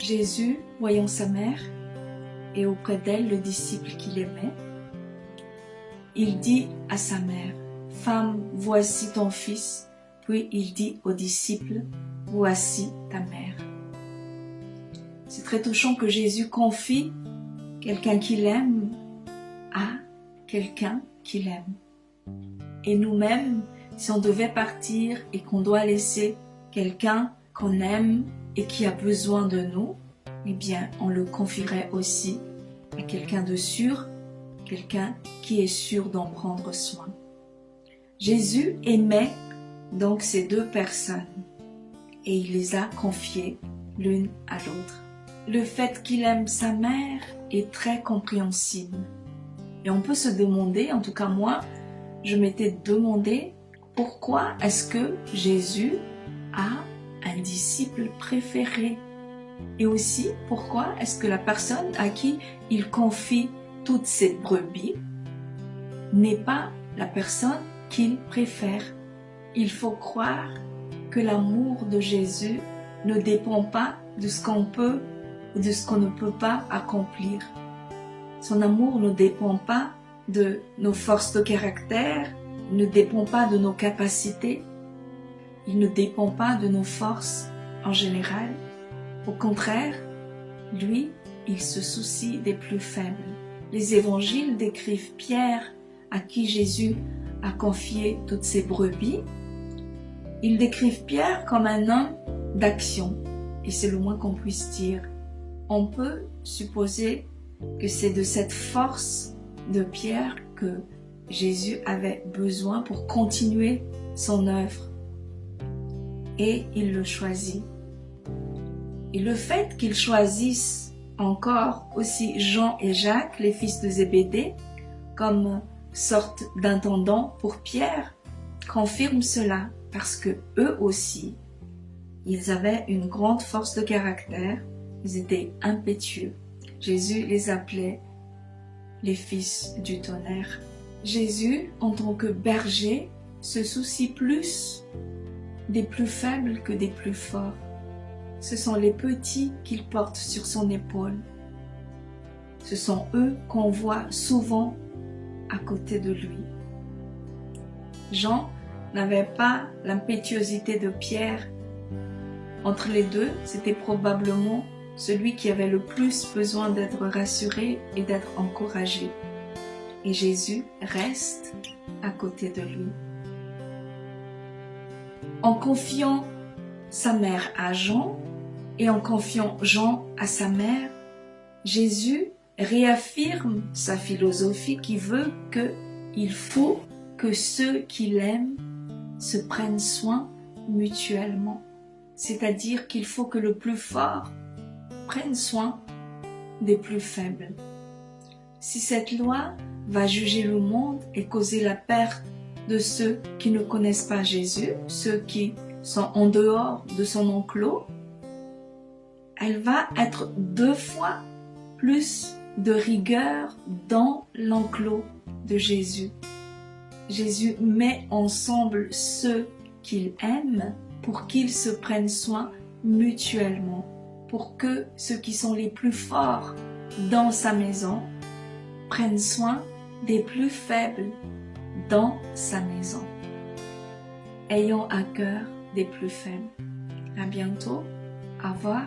Jésus, voyant sa mère, et auprès d'elle le disciple qu'il aimait, il dit à sa mère, « Femme, voici ton fils », puis il dit au disciple, « Voici ta mère ». C'est très touchant que Jésus confie quelqu'un qu'il aime à quelqu'un qu'il aime. Et nous-mêmes, si on devait partir et qu'on doit laisser quelqu'un qu'on aime et qui a besoin de nous, eh bien, on le confierait aussi à quelqu'un de sûr, quelqu'un qui est sûr d'en prendre soin. Jésus aimait donc ces deux personnes et il les a confiées l'une à l'autre. Le fait qu'il aime sa mère est très compréhensible. Et on peut se demander, en tout cas moi, je m'étais demandé pourquoi est-ce que Jésus a un disciple préféré? Et aussi, pourquoi est-ce que la personne à qui il confie toutes ses brebis n'est pas la personne qu'il préfère? Il faut croire que l'amour de Jésus ne dépend pas de ce qu'on peut ou de ce qu'on ne peut pas accomplir. Son amour ne dépend pas de nos forces de caractère, ne dépend pas de nos capacités, il ne dépend pas de nos forces en général. Au contraire, lui, il se soucie des plus faibles. Les évangiles décrivent Pierre, à qui Jésus a confié toutes ses brebis. Ils décrivent Pierre comme un homme d'action, et c'est le moins qu'on puisse dire. On peut supposer que c'est de cette force de Pierre que Jésus avait besoin pour continuer son œuvre. Et il le choisit. Et le fait qu'il choisisse encore aussi Jean et Jacques, les fils de Zébédée, comme sorte d'intendant pour Pierre, confirme cela, parce que eux aussi, ils avaient une grande force de caractère, ils étaient impétueux. Jésus les appelait les fils du tonnerre. Jésus, en tant que berger, se soucie plus des plus faibles que des plus forts. Ce sont les petits qu'il porte sur son épaule. Ce sont eux qu'on voit souvent à côté de lui. Jean n'avait pas l'impétuosité de Pierre. Entre les deux, c'était probablement celui qui avait le plus besoin d'être rassuré et d'être encouragé. Et Jésus reste à côté de lui. En confiant sa mère à Jean et en confiant Jean à sa mère, Jésus réaffirme sa philosophie qui veut qu'il faut que ceux qui l'aiment se prennent soin mutuellement. C'est-à-dire qu'il faut que le plus fort prenne soin des plus faibles. Si cette loi va juger le monde et causer la perte de ceux qui ne connaissent pas Jésus, ceux qui sont en dehors de son enclos, elle va être 2 fois plus de rigueur dans l'enclos de Jésus. Jésus met ensemble ceux qu'il aime pour qu'ils se prennent soin mutuellement, pour que ceux qui sont les plus forts dans sa maison prennent soin des plus faibles dans sa maison. Ayons à cœur des plus faibles. À bientôt. Au revoir.